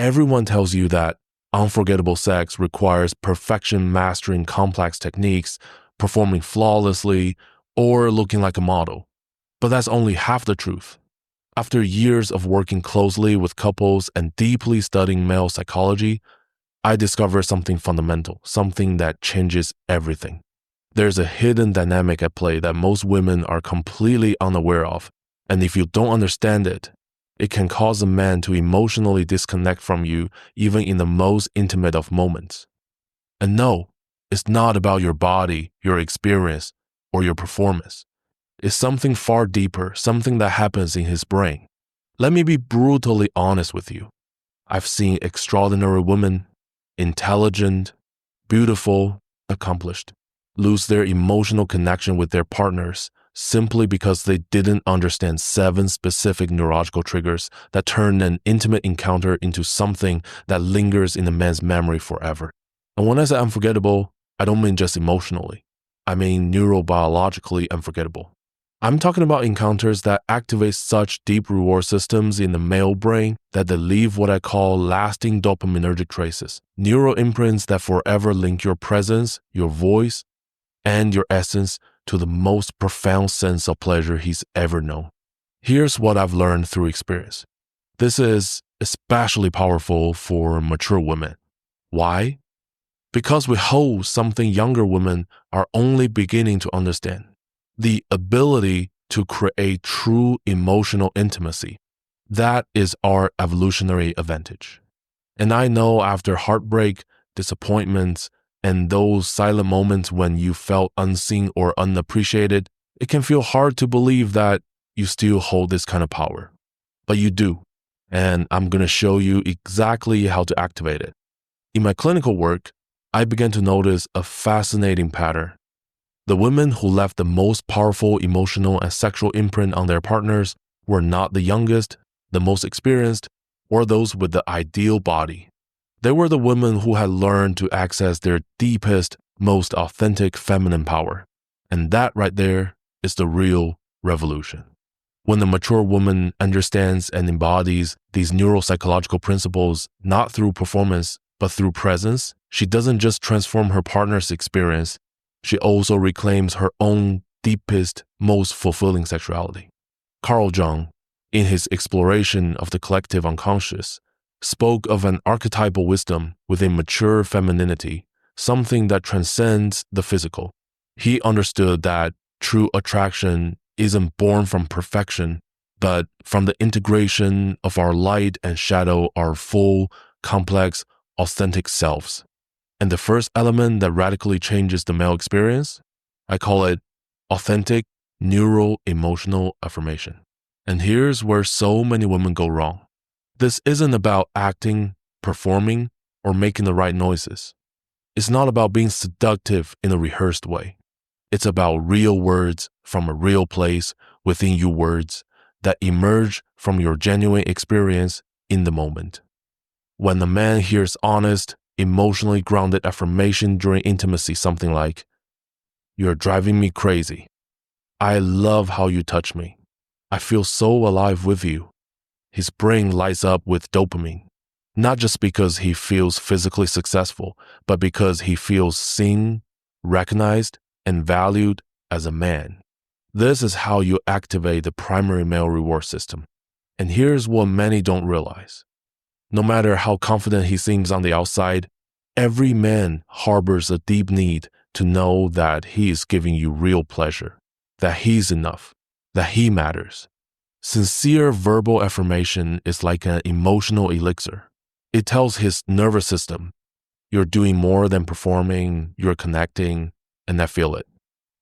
Everyone tells you that unforgettable sex requires perfection, mastering complex techniques, performing flawlessly, or looking like a model. But that's only half the truth. After years of working closely with couples and deeply studying male psychology, I discovered something fundamental, something that changes everything. There's a hidden dynamic at play that most women are completely unaware of, and if you don't understand it, it can cause a man to emotionally disconnect from you even in the most intimate of moments. And no, it's not about your body, your experience, or your performance. It's something far deeper, something that happens in his brain. Let me be brutally honest with you. I've seen extraordinary women, intelligent, beautiful, accomplished, lose their emotional connection with their partners simply because they didn't understand 7 specific neurological triggers that turn an intimate encounter into something that lingers in a man's memory forever. And when I say unforgettable, I don't mean just emotionally. I mean neurobiologically unforgettable. I'm talking about encounters that activate such deep reward systems in the male brain that they leave what I call lasting dopaminergic traces, neural imprints that forever link your presence, your voice, and your essence to the most profound sense of pleasure he's ever known. Here's what I've learned through experience. This is especially powerful for mature women. Why? Because we hold something younger women are only beginning to understand. The ability to create true emotional intimacy. That is our evolutionary advantage. And I know after heartbreak, disappointments, and those silent moments when you felt unseen or unappreciated, it can feel hard to believe that you still hold this kind of power. But you do, and I'm going to show you exactly how to activate it. In my clinical work, I began to notice a fascinating pattern. The women who left the most powerful emotional and sexual imprint on their partners were not the youngest, the most experienced, or those with the ideal body. They were the women who had learned to access their deepest, most authentic feminine power. And that right there is the real revolution. When the mature woman understands and embodies these neuropsychological principles, not through performance, but through presence, she doesn't just transform her partner's experience, she also reclaims her own deepest, most fulfilling sexuality. Carl Jung, in his exploration of the collective unconscious, spoke of an archetypal wisdom within mature femininity, something that transcends the physical. He understood that true attraction isn't born from perfection, but from the integration of our light and shadow, our full, complex, authentic selves. And the first element that radically changes the male experience, I call it authentic neuroemotional affirmation. And here's where so many women go wrong. This isn't about acting, performing, or making the right noises. It's not about being seductive in a rehearsed way. It's about real words from a real place within you, words that emerge from your genuine experience in the moment. When the man hears honest, emotionally grounded affirmation during intimacy, something like, "You're driving me crazy. I love how you touch me. I feel so alive with you." His brain lights up with dopamine, not just because he feels physically successful, but because he feels seen, recognized, and valued as a man. This is how you activate the primary male reward system. And here's what many don't realize. No matter how confident he seems on the outside, every man harbors a deep need to know that he is giving you real pleasure, that he's enough, that he matters. Sincere verbal affirmation is like an emotional elixir. It tells his nervous system, you're doing more than performing, you're connecting, and I feel it.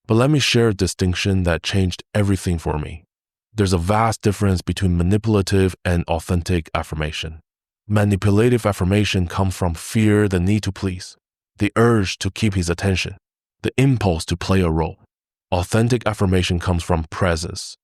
But let me share a distinction that changed everything for me. There's a vast difference between manipulative and authentic affirmation. Manipulative affirmation comes from fear, the need to please, the urge to keep his attention, the impulse to play a role. Authentic affirmation comes from presence,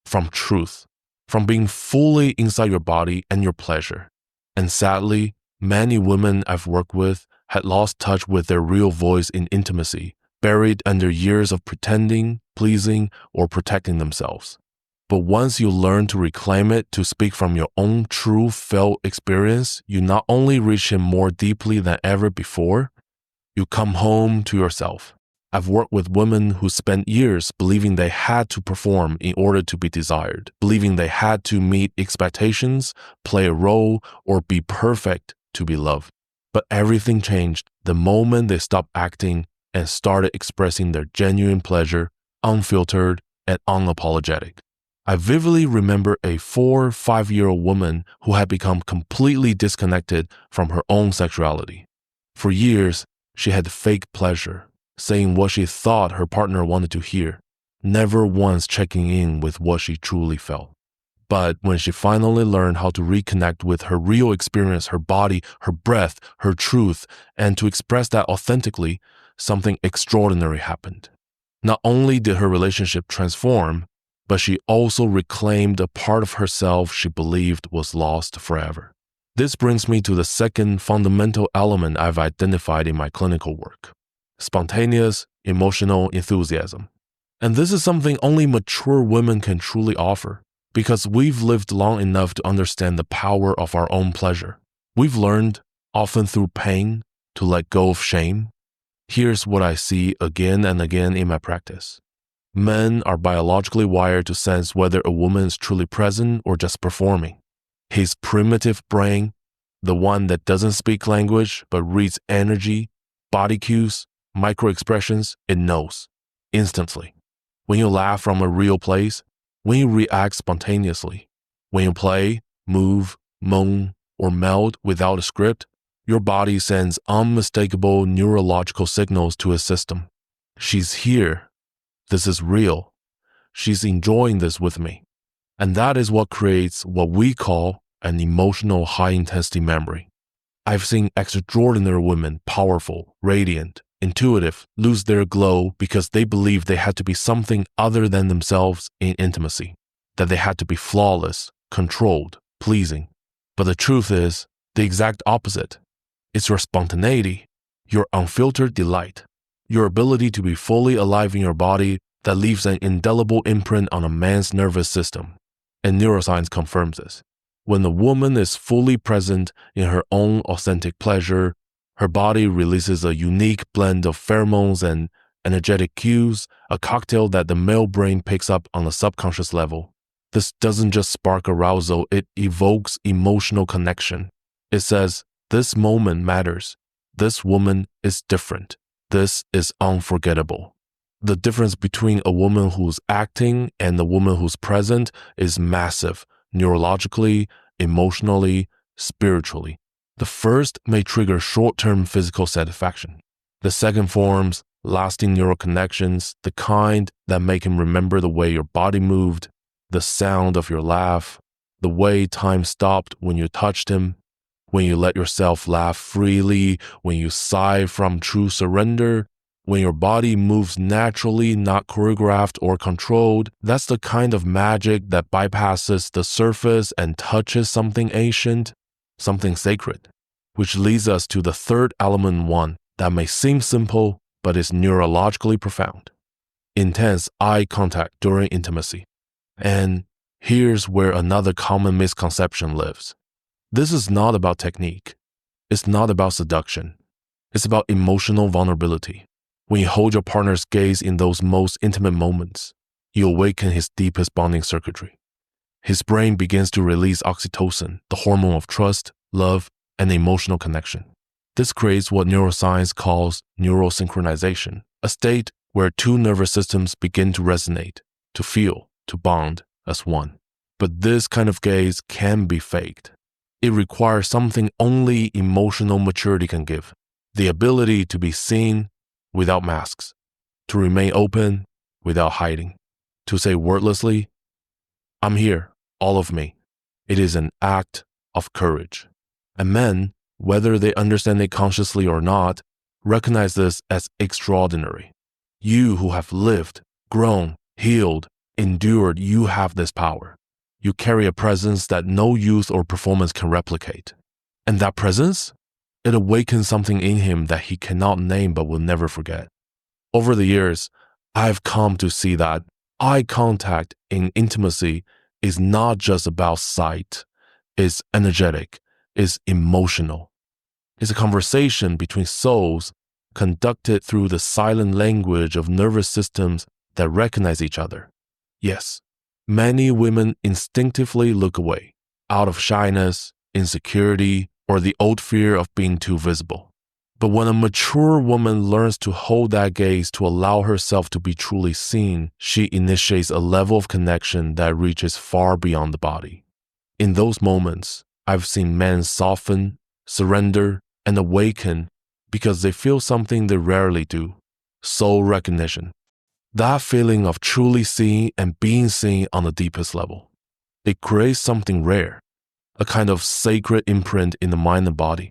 from truth, from being fully inside your body and your pleasure. And sadly, many women I've worked with had lost touch with their real voice in intimacy, buried under years of pretending, pleasing, or protecting themselves. But once you learn to reclaim it, to speak from your own true felt experience, you not only reach him more deeply than ever before, you come home to yourself. I've worked with women who spent years believing they had to perform in order to be desired, believing they had to meet expectations, play a role, or be perfect to be loved. But everything changed the moment they stopped acting and started expressing their genuine pleasure, unfiltered and unapologetic. I vividly remember a 4-5-year-old woman who had become completely disconnected from her own sexuality. For years, she had fake pleasure, saying what she thought her partner wanted to hear, never once checking in with what she truly felt. But when she finally learned how to reconnect with her real experience, her body, her breath, her truth, and to express that authentically, something extraordinary happened. Not only did her relationship transform, but she also reclaimed a part of herself she believed was lost forever. This brings me to the second fundamental element I've identified in my clinical work: spontaneous, emotional enthusiasm. And this is something only mature women can truly offer, because we've lived long enough to understand the power of our own pleasure. We've learned, often through pain, to let go of shame. Here's what I see again and again in my practice. Men are biologically wired to sense whether a woman is truly present or just performing. His primitive brain, the one that doesn't speak language but reads energy, body cues, micro-expressions, it knows instantly. When you laugh from a real place, when you react spontaneously, when you play, move, moan, or melt without a script, your body sends unmistakable neurological signals to his system. She's here. This is real. She's enjoying this with me. And that is what creates what we call an emotional high-intensity memory. I've seen extraordinary women, powerful, radiant, intuitive, lose their glow because they believed they had to be something other than themselves in intimacy, that they had to be flawless, controlled, pleasing. But the truth is the exact opposite. It's your spontaneity, your unfiltered delight, your ability to be fully alive in your body that leaves an indelible imprint on a man's nervous system. And neuroscience confirms this. When a woman is fully present in her own authentic pleasure, her body releases a unique blend of pheromones and energetic cues, a cocktail that the male brain picks up on a subconscious level. This doesn't just spark arousal, it evokes emotional connection. It says, this moment matters. This woman is different. This is unforgettable. The difference between a woman who's acting and a woman who's present is massive, neurologically, emotionally, spiritually. The first may trigger short-term physical satisfaction. The second forms lasting neural connections, the kind that make him remember the way your body moved, the sound of your laugh, the way time stopped when you touched him, when you let yourself laugh freely, when you sigh from true surrender, when your body moves naturally, not choreographed or controlled. That's the kind of magic that bypasses the surface and touches something ancient, something sacred. Which leads us to the third element, one that may seem simple, but is neurologically profound: intense eye contact during intimacy. And here's where another common misconception lives. This is not about technique. It's not about seduction. It's about emotional vulnerability. When you hold your partner's gaze in those most intimate moments, you awaken his deepest bonding circuitry. His brain begins to release oxytocin, the hormone of trust, love, and emotional connection. This creates what neuroscience calls neurosynchronization, a state where two nervous systems begin to resonate, to feel, to bond as one. But this kind of gaze can be faked. It requires something only emotional maturity can give: the ability to be seen without masks, to remain open without hiding, to say wordlessly, "I'm here, all of me." It is an act of courage. And men, whether they understand it consciously or not, recognize this as extraordinary. You who have lived, grown, healed, endured, you have this power. You carry a presence that no youth or performance can replicate. And that presence? It awakens something in him that he cannot name but will never forget. Over the years, I've come to see that Eye contact in intimacy is not just about sight, it's energetic, it's emotional. It's a conversation between souls conducted through the silent language of nervous systems that recognize each other. Yes, many women instinctively look away, out of shyness, insecurity, or the old fear of being too visible. But when a mature woman learns to hold that gaze to allow herself to be truly seen, she initiates a level of connection that reaches far beyond the body. In those moments, I've seen men soften, surrender, and awaken because they feel something they rarely do: soul recognition. That feeling of truly seeing and being seen on the deepest level. It creates something rare, a kind of sacred imprint in the mind and body,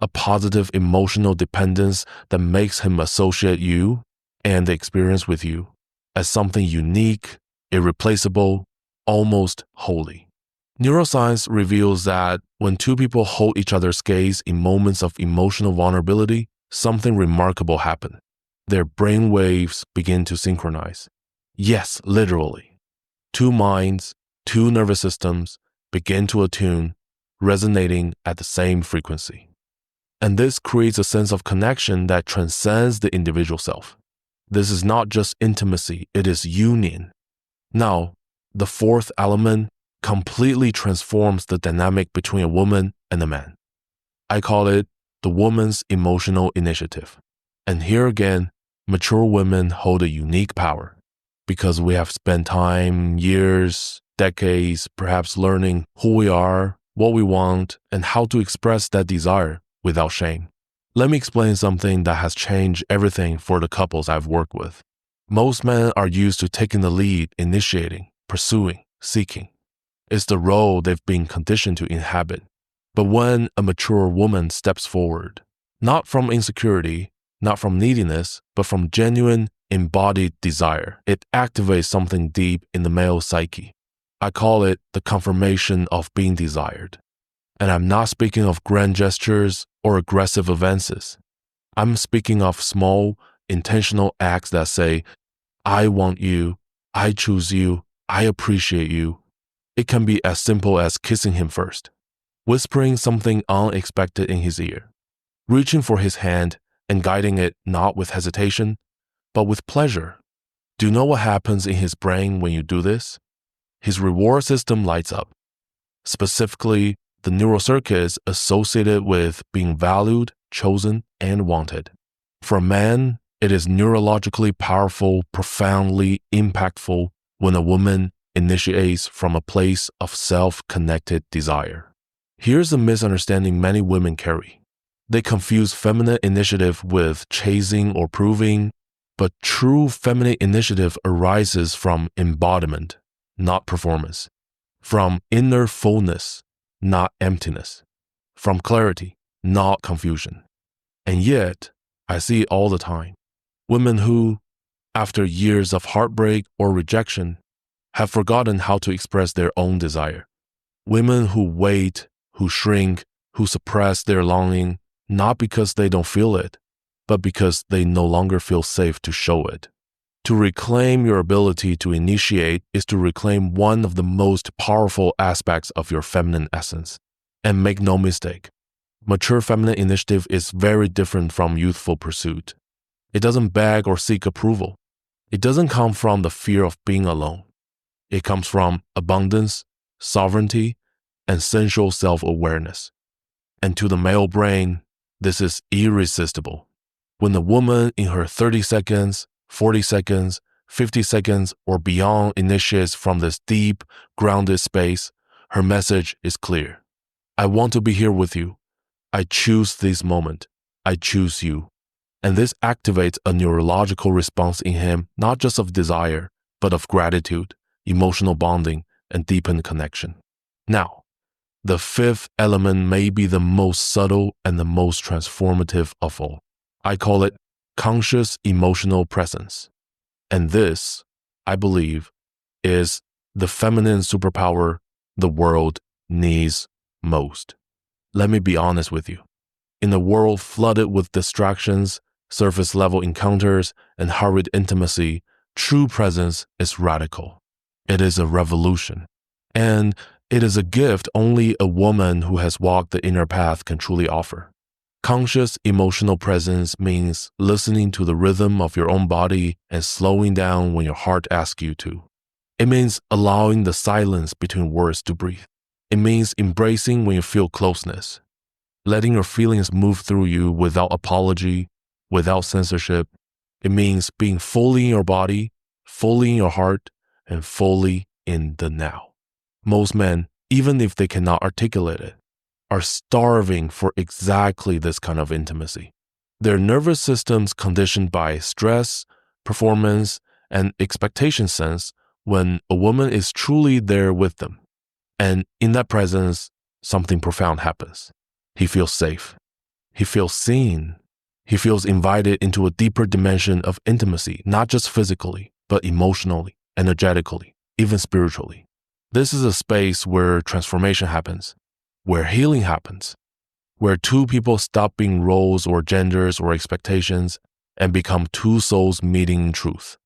a positive emotional dependence that makes him associate you and the experience with you as something unique, irreplaceable, almost holy. Neuroscience reveals that when two people hold each other's gaze in moments of emotional vulnerability, something remarkable happens. Their brain waves begin to synchronize. Yes, literally. Two minds, two nervous systems begin to attune, resonating at the same frequency. And this creates a sense of connection that transcends the individual self. This is not just intimacy, it is union. Now, the fourth element completely transforms the dynamic between a woman and a man. I call it the woman's emotional initiative. And here again, mature women hold a unique power because we have spent time, years, decades, perhaps learning who we are, what we want, and how to express that desire without shame. Let me explain something that has changed everything for the couples I've worked with. Most men are used to taking the lead, initiating, pursuing, seeking. It's the role they've been conditioned to inhabit. But when a mature woman steps forward, not from insecurity, not from neediness, but from genuine, embodied desire, it activates something deep in the male psyche. I call it the confirmation of being desired. And I'm not speaking of grand gestures or aggressive advances. I'm speaking of small, intentional acts that say, I want you, I choose you, I appreciate you. It can be as simple as kissing him first, whispering something unexpected in his ear, reaching for his hand and guiding it not with hesitation, but with pleasure. Do you know what happens in his brain when you do this? His reward system lights up. Specifically, the neural circuits associated with being valued, chosen, and wanted. For a man, it is neurologically powerful, profoundly impactful when a woman initiates from a place of self-connected desire. Here's a misunderstanding many women carry. They confuse feminine initiative with chasing or proving, but true feminine initiative arises from embodiment, not performance, from inner fullness, not emptiness, from clarity, not confusion. And yet, I see it all the time. Women who, after years of heartbreak or rejection, have forgotten how to express their own desire. Women who wait, who shrink, who suppress their longing, not because they don't feel it, but because they no longer feel safe to show it. To reclaim your ability to initiate is to reclaim one of the most powerful aspects of your feminine essence. And make no mistake, mature feminine initiative is very different from youthful pursuit. It doesn't beg or seek approval. It doesn't come from the fear of being alone. It comes from abundance, sovereignty, and sensual self-awareness. And to the male brain, this is irresistible. When a woman in her 30 seconds, 40 seconds, 50 seconds, or beyond initiates from this deep, grounded space, her message is clear. I want to be here with you. I choose this moment. I choose you. And this activates a neurological response in him, not just of desire, but of gratitude, emotional bonding, and deepened connection. Now, the fifth element may be the most subtle and the most transformative of all. I call it conscious emotional presence. And this, I believe, is the feminine superpower the world needs most. Let me be honest with you. In a world flooded with distractions, surface-level encounters, and hurried intimacy, True presence is radical. It is a revolution. And it is a gift only a woman who has walked the inner path can truly offer. Conscious emotional presence means listening to the rhythm of your own body and slowing down when your heart asks you to. It means allowing the silence between words to breathe. It means embracing when you feel closeness, letting your feelings move through you without apology, without censorship. It means being fully in your body, fully in your heart, and fully in the now. Most men, even if they cannot articulate it, are starving for exactly this kind of intimacy. Their nervous systems conditioned by stress, performance, and expectation sense when a woman is truly there with them. And in that presence, something profound happens. He feels safe. He feels seen. He feels invited into a deeper dimension of intimacy, not just physically, but emotionally, energetically, even spiritually. This is a space where transformation happens, where healing happens, where two people stop being roles or genders or expectations and become two souls meeting in truth.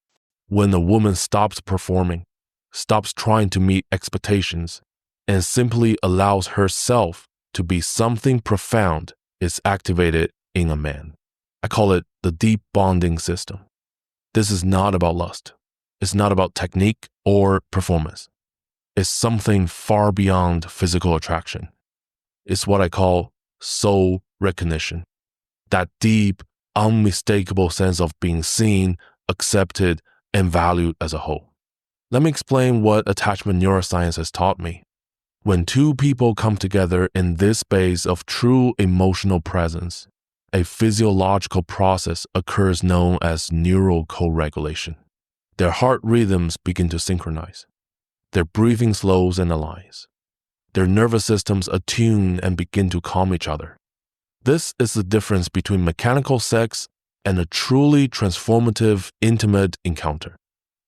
When a woman stops performing, stops trying to meet expectations, and simply allows herself to be something profound is activated in a man. I call it the deep bonding system. This is not about lust. It's not about technique or performance. It's something far beyond physical attraction. It's what I call soul recognition. That deep, unmistakable sense of being seen, accepted, and valued as a whole. Let me explain what attachment neuroscience has taught me. When two people come together in this space of true emotional presence, a physiological process occurs known as neural co-regulation. Their heart rhythms begin to synchronize. Their breathing slows and aligns. Their nervous systems attune and begin to calm each other. This is the difference between mechanical sex and a truly transformative, intimate encounter.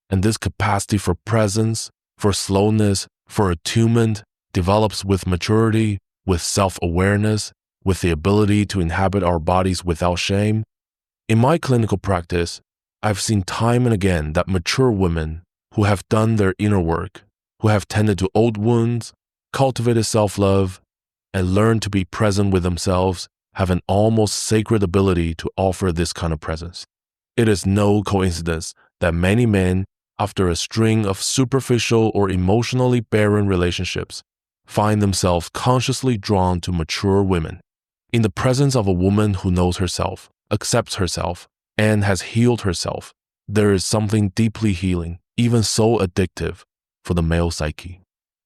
And this capacity for presence, for slowness, for attunement develops with maturity, with self-awareness, with the ability to inhabit our bodies without shame. In my clinical practice, I've seen time and again that mature women who have done their inner work, who have tended to old wounds, cultivated self-love, and learned to be present with themselves have an almost sacred ability to offer this kind of presence. It is no coincidence that many men, after a string of superficial or emotionally barren relationships, find themselves consciously drawn to mature women. In the presence of a woman who knows herself, accepts herself, and has healed herself, there is something deeply healing, even so addictive, for the male psyche.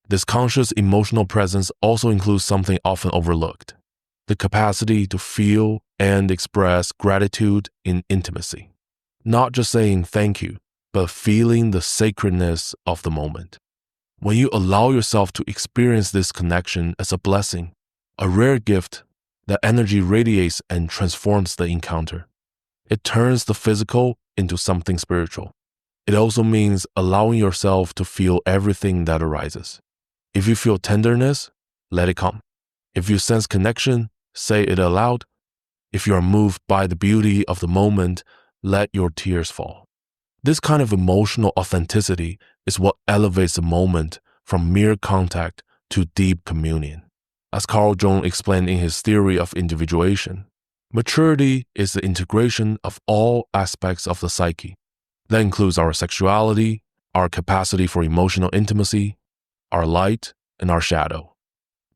This conscious emotional presence also includes something often overlooked: the capacity to feel and express gratitude in intimacy. Not just saying thank you, but feeling the sacredness of the moment. When you allow yourself to experience this connection as a blessing, a rare gift, that energy radiates and transforms the encounter. It turns the physical into something spiritual. It also means allowing yourself to feel everything that arises. If you feel tenderness, let it come. If you sense connection, say it aloud. If you are moved by the beauty of the moment, let your tears fall. This kind of emotional authenticity is what elevates the moment from mere contact to deep communion. As Carl Jung explained in his theory of individuation, maturity is the integration of all aspects of the psyche. That includes our sexuality, our capacity for emotional intimacy, our light, and our shadow.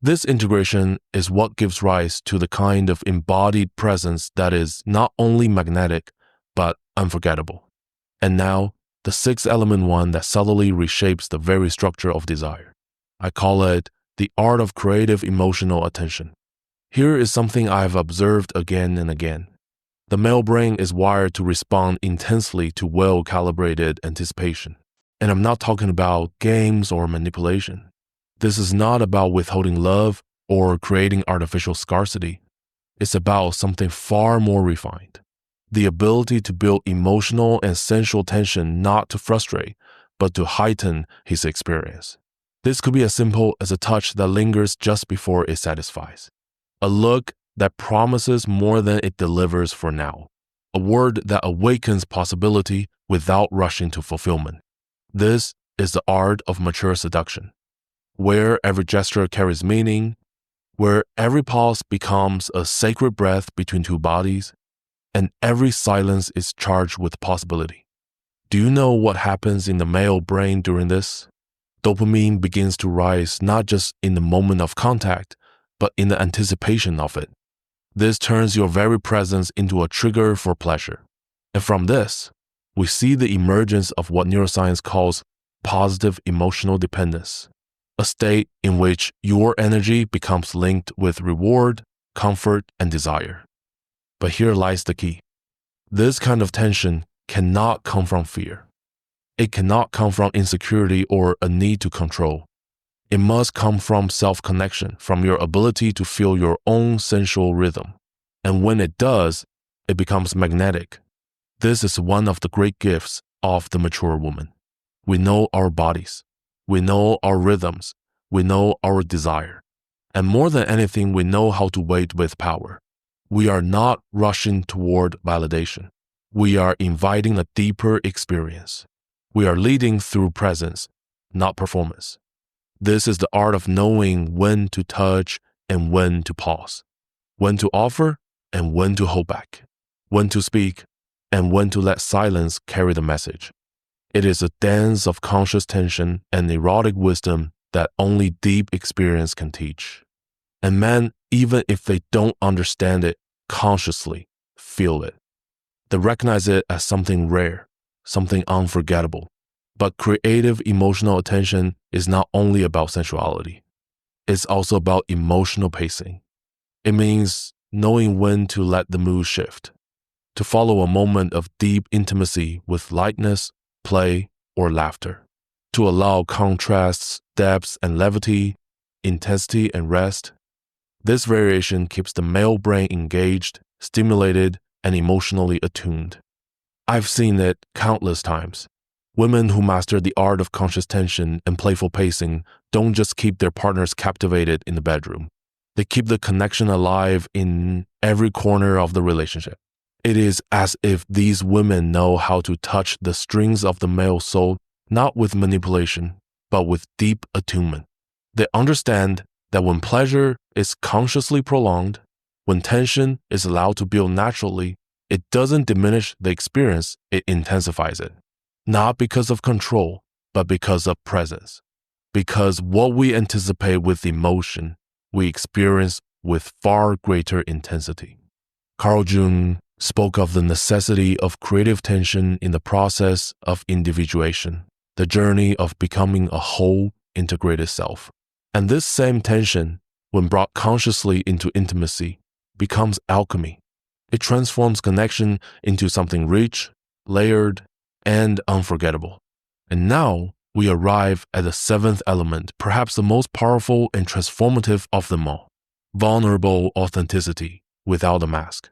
This integration is what gives rise to the kind of embodied presence that is not only magnetic, but unforgettable. And now, the sixth element one that subtly reshapes the very structure of desire. I call it the art of creative emotional attention. Here is something I have observed again and again. The male brain is wired to respond intensely to well-calibrated anticipation. And I'm not talking about games or manipulation. This is not about withholding love or creating artificial scarcity. It's about something far more refined. The ability to build emotional and sensual tension not to frustrate, but to heighten his experience. This could be as simple as a touch that lingers just before it satisfies. A look that promises more than it delivers for now. a word that awakens possibility without rushing to fulfillment. This is the art of mature seduction, where every gesture carries meaning, where every pause becomes a sacred breath between two bodies, and every silence is charged with possibility. Do you know what happens in the male brain during this? Dopamine begins to rise not just in the moment of contact, but in the anticipation of it. This turns your very presence into a trigger for pleasure. And from this, we see the emergence of what neuroscience calls positive emotional dependence, a state in which your energy becomes linked with reward, comfort, and desire. But here lies the key. This kind of tension cannot come from fear. It cannot come from insecurity or a need to control. It must come from self-connection, from your ability to feel your own sensual rhythm. And when it does, it becomes magnetic. This is one of the great gifts of the mature woman. We know our bodies. We know our rhythms. We know our desire. And more than anything, we know how to wait with power. We are not rushing toward validation. We are inviting a deeper experience. We are leading through presence, not performance. This is the art of knowing when to touch and when to pause, when to offer and when to hold back, when to speak and when to let silence carry the message. It is a dance of conscious tension and erotic wisdom that only deep experience can teach. And men, even if they don't understand it consciously, feel it. They recognize it as something rare, something unforgettable. But creative emotional attention is not only about sensuality. It's also about emotional pacing. It means knowing when to let the mood shift, to follow a moment of deep intimacy with lightness, play, or laughter, to allow contrasts, depths, and levity, intensity, and rest. This variation keeps the male brain engaged, stimulated, and emotionally attuned. I've seen it countless times. Women who master the art of conscious tension and playful pacing don't just keep their partners captivated in the bedroom. They keep the connection alive in every corner of the relationship. It is as if these women know how to touch the strings of the male soul, not with manipulation, but with deep attunement. They understand that when pleasure is consciously prolonged, when tension is allowed to build naturally, it doesn't diminish the experience, it intensifies it. Not because of control, but because of presence. Because what we anticipate with emotion, we experience with far greater intensity. Carl Jung spoke of the necessity of creative tension in the process of individuation, the journey of becoming a whole, integrated self. And this same tension, when brought consciously into intimacy, becomes alchemy. It transforms connection into something rich, layered, and unforgettable. And now we arrive at the seventh element, perhaps the most powerful and transformative of them all: vulnerable authenticity without a mask.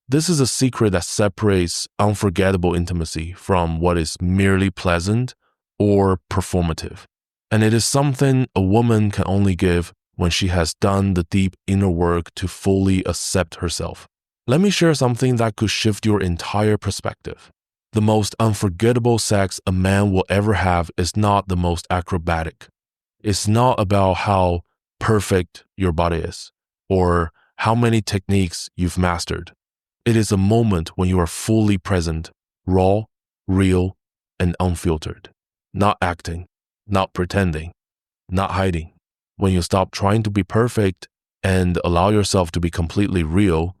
This is a secret that separates unforgettable intimacy from what is merely pleasant or performative. And it is something a woman can only give when she has done the deep inner work to fully accept herself. Let me share something that could shift your entire perspective. The most unforgettable sex a man will ever have is not the most acrobatic. It's not about how perfect your body is or how many techniques you've mastered. It is a moment when you are fully present, raw, real, and unfiltered. Not acting, not pretending, not hiding. When you stop trying to be perfect and allow yourself to be completely real,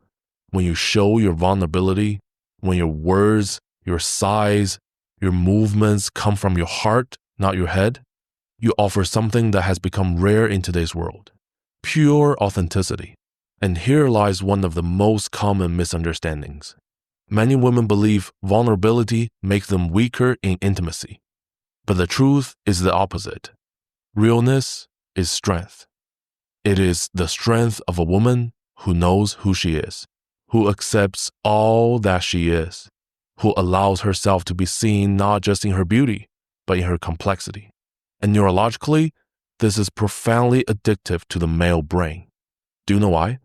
when you show your vulnerability, when your words, your sighs, your movements come from your heart, not your head, you offer something that has become rare in today's world: pure authenticity. And here lies one of the most common misunderstandings. Many women believe vulnerability makes them weaker in intimacy. But the truth is the opposite. Realness is strength. It is the strength of a woman who knows who she is, who accepts all that she is, who allows herself to be seen not just in her beauty, but in her complexity. And neurologically, this is profoundly addictive to the male brain. Do you know why?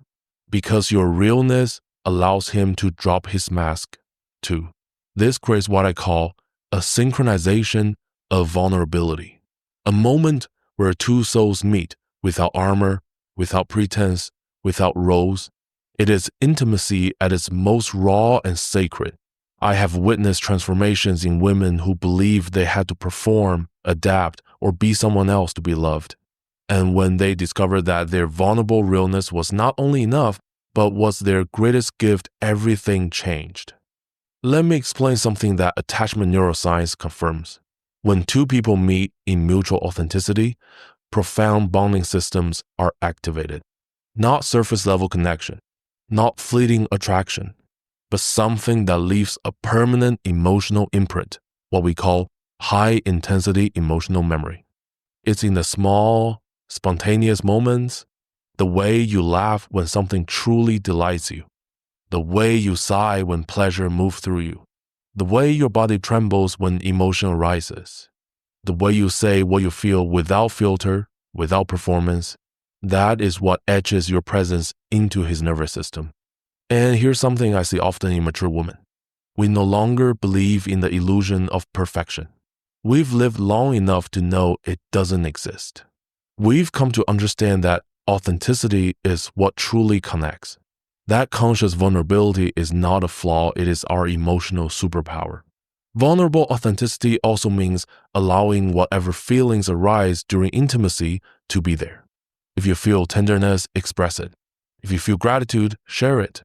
Because your realness allows him to drop his mask, too. This creates what I call a synchronization of vulnerability, a moment where two souls meet without armor, without pretense, without roles. It is intimacy at its most raw and sacred. I have witnessed transformations in women who believed they had to perform, adapt, or be someone else to be loved. And when they discovered that their vulnerable realness was not only enough, but was their greatest gift, everything changed. Let me explain something that attachment neuroscience confirms. When two people meet in mutual authenticity, profound bonding systems are activated. Not surface-level connection, not fleeting attraction, but something that leaves a permanent emotional imprint, what we call high-intensity emotional memory. It's in the small, spontaneous moments, the way you laugh when something truly delights you, the way you sigh when pleasure moves through you, the way your body trembles when emotion arises, the way you say what you feel without filter, without performance. That is what etches your presence into his nervous system. And here's something I see often in mature women. We no longer believe in the illusion of perfection. We've lived long enough to know it doesn't exist. We've come to understand that authenticity is what truly connects. That conscious vulnerability is not a flaw, it is our emotional superpower. Vulnerable authenticity also means allowing whatever feelings arise during intimacy to be there. If you feel tenderness, express it. If you feel gratitude, share it.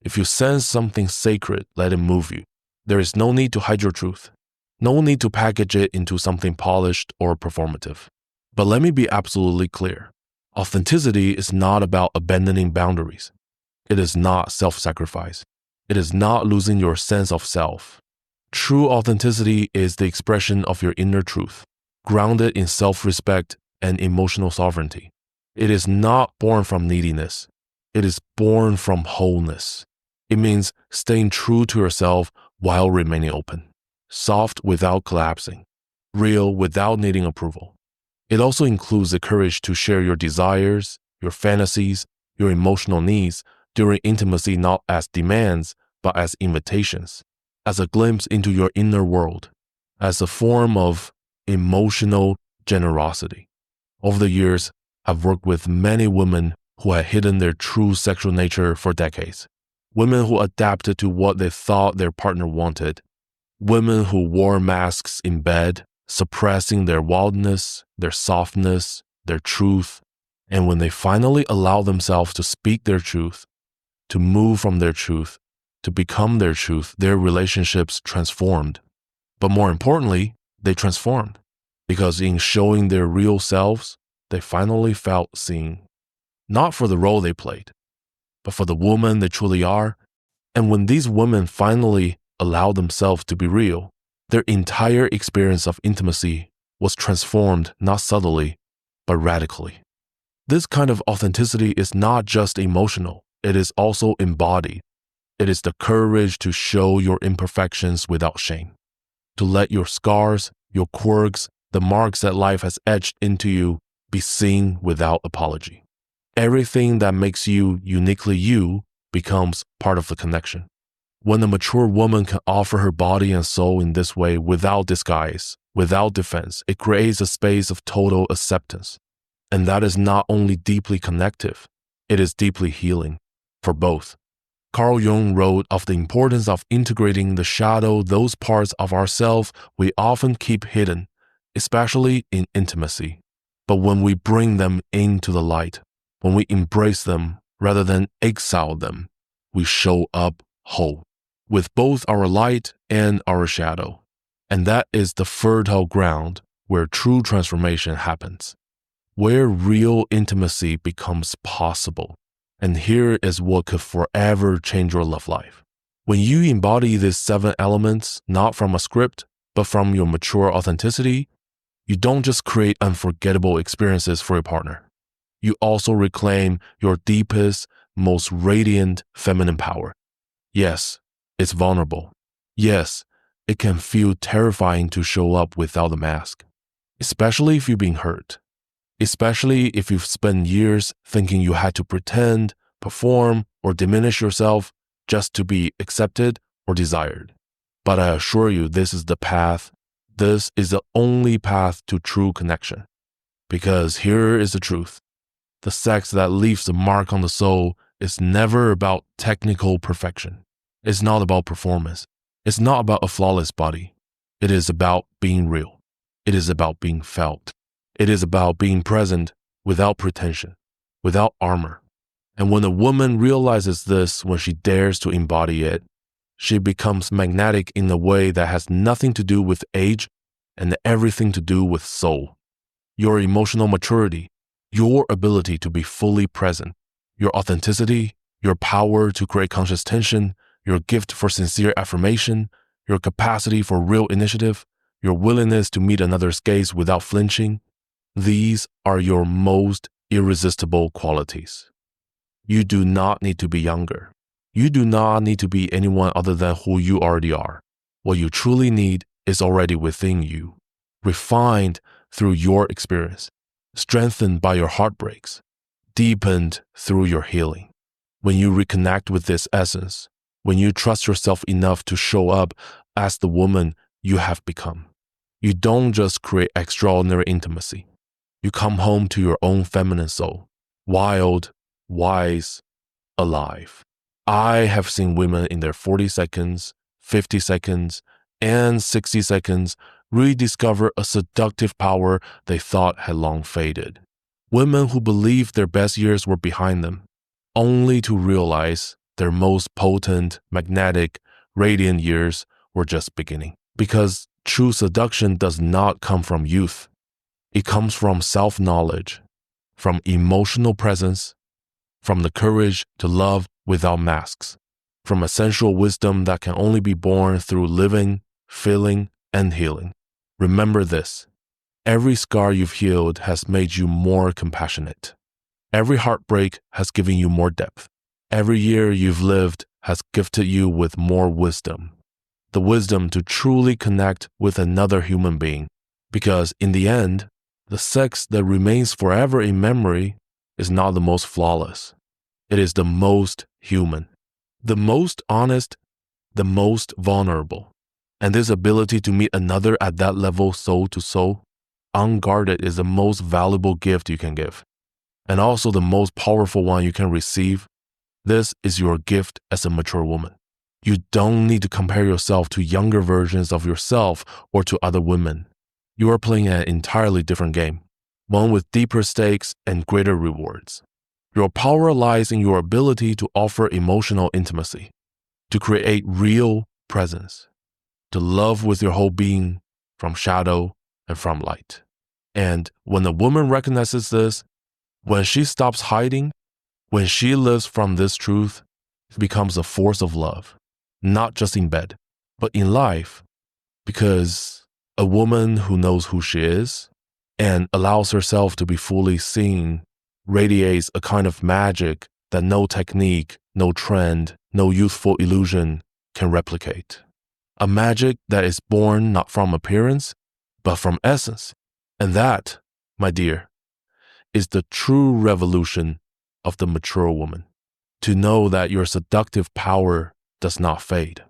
If you sense something sacred, let it move you. There is no need to hide your truth. No need to package it into something polished or performative. But let me be absolutely clear. Authenticity is not about abandoning boundaries. It is not self-sacrifice. It is not losing your sense of self. True authenticity is the expression of your inner truth, grounded in self-respect and emotional sovereignty. It is not born from neediness. It is born from wholeness. It means staying true to yourself while remaining open, soft without collapsing, real without needing approval. It also includes the courage to share your desires, your fantasies, your emotional needs during intimacy, not as demands, but as invitations, as a glimpse into your inner world, as a form of emotional generosity. Over the years, I've worked with many women who had hidden their true sexual nature for decades, women who adapted to what they thought their partner wanted, women who wore masks in bed, suppressing their wildness, their softness, their truth, and when they finally allow themselves to speak their truth, to move from their truth, to become their truth, their relationships transformed. But more importantly, they transformed, because in showing their real selves, they finally felt seen. Not for the role they played, but for the woman they truly are. And when these women finally allow themselves to be real, their entire experience of intimacy was transformed not subtly, but radically. This kind of authenticity is not just emotional, it is also embodied. It is the courage to show your imperfections without shame, to let your scars, your quirks, the marks that life has etched into you be seen without apology. Everything that makes you uniquely you becomes part of the connection. When a mature woman can offer her body and soul in this way without disguise, without defense, it creates a space of total acceptance. And that is not only deeply connective, it is deeply healing for both. Carl Jung wrote of the importance of integrating the shadow, those parts of ourselves we often keep hidden, especially in intimacy. But when we bring them into the light, when we embrace them rather than exile them, we show up whole, with both our light and our shadow. And that is the fertile ground where true transformation happens, where real intimacy becomes possible. And here is what could forever change your love life. When you embody these 7 elements, not from a script, but from your mature authenticity, you don't just create unforgettable experiences for your partner. You also reclaim your deepest, most radiant feminine power. Yes, it's vulnerable. Yes, it can feel terrifying to show up without a mask, especially if you've been hurt, especially if you've spent years thinking you had to pretend, perform, or diminish yourself just to be accepted or desired. But I assure you, this is the path. This is the only path to true connection. Because here is the truth. The sex that leaves a mark on the soul is never about technical perfection. It's not about performance. It's not about a flawless body. It is about being real. It is about being felt. It is about being present without pretension, without armor. And when a woman realizes this, when she dares to embody it, she becomes magnetic in a way that has nothing to do with age and everything to do with soul. Your emotional maturity, your ability to be fully present, your authenticity, your power to create conscious tension, your gift for sincere affirmation, your capacity for real initiative, your willingness to meet another's gaze without flinching, these are your most irresistible qualities. You do not need to be younger. You do not need to be anyone other than who you already are. What you truly need is already within you, refined through your experience, strengthened by your heartbreaks, deepened through your healing. When you reconnect with this essence, when you trust yourself enough to show up as the woman you have become, you don't just create extraordinary intimacy. You come home to your own feminine soul, wild, wise, alive. I have seen women in their 40 seconds, 50 seconds, and 60 seconds rediscover a seductive power they thought had long faded. Women who believed their best years were behind them, only to realize their most potent, magnetic, radiant years were just beginning. Because true seduction does not come from youth. It comes from self-knowledge, from emotional presence, from the courage to love without masks, from a sensual wisdom that can only be born through living, feeling, and healing. Remember this: every scar you've healed has made you more compassionate. Every heartbreak has given you more depth. Every year you've lived has gifted you with more wisdom. The wisdom to truly connect with another human being. Because in the end, the sex that remains forever in memory is not the most flawless. It is the most human, the most honest, the most vulnerable. And this ability to meet another at that level, soul to soul, unguarded, is the most valuable gift you can give. And also the most powerful one you can receive. This is your gift as a mature woman. You don't need to compare yourself to younger versions of yourself or to other women. You are playing an entirely different game, one with deeper stakes and greater rewards. Your power lies in your ability to offer emotional intimacy, to create real presence, to love with your whole being, from shadow and from light. And when a woman recognizes this, when she stops hiding, when she lives from this truth, it becomes a force of love, not just in bed, but in life. Because a woman who knows who she is and allows herself to be fully seen radiates a kind of magic that no technique, no trend, no youthful illusion can replicate. A magic that is born not from appearance, but from essence. And that, my dear, is the true revolution of the mature woman. To know that your seductive power does not fade.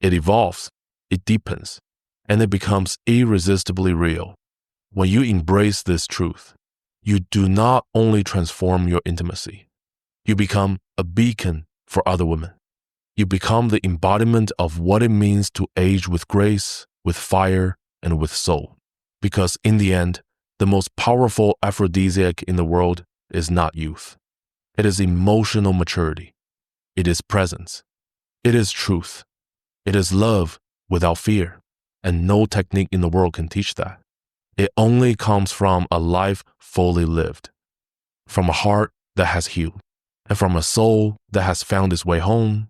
It evolves, it deepens, and it becomes irresistibly real. When you embrace this truth, you do not only transform your intimacy, you become a beacon for other women. You become the embodiment of what it means to age with grace, with fire, and with soul. Because in the end, the most powerful aphrodisiac in the world is not youth. It is emotional maturity. It is presence. It is truth. It is love without fear. And no technique in the world can teach that. It only comes from a life fully lived, from a heart that has healed, and from a soul that has found its way home